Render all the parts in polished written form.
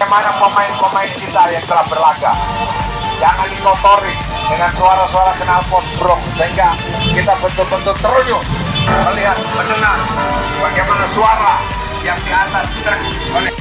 bagaimana pemain-pemain kita yang telah berlaga. Jangan dikotori dengan suara-suara knalpot brong, sehingga kita betul-betul terenyuh melihat, mendengar bagaimana suara yang di atas truk oleh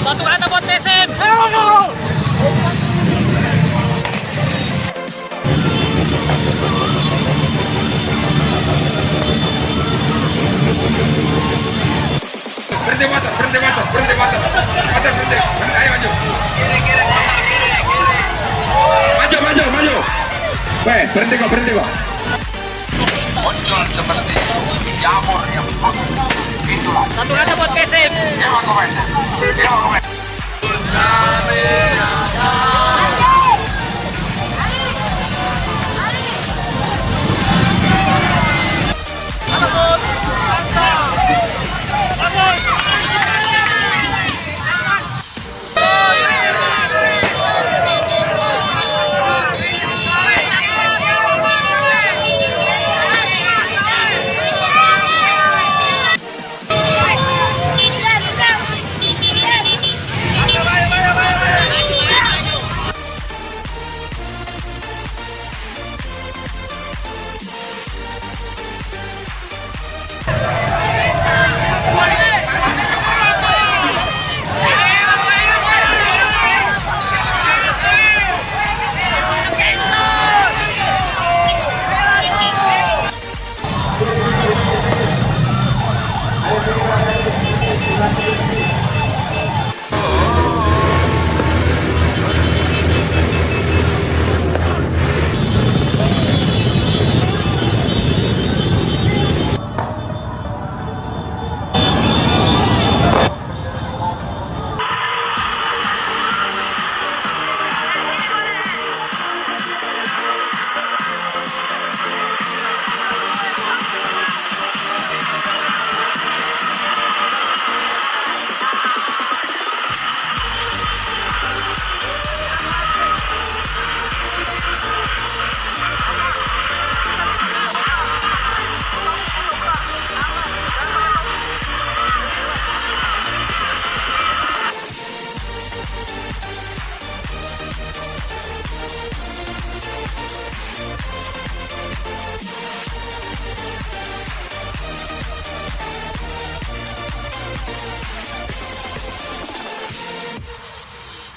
Satu kata buat PSM. berhenti motor, berhenti, ayo maju. Maju. Berhenti kok. Muncul seperti jamur yang itulah. Satu kata buat PSM. Emang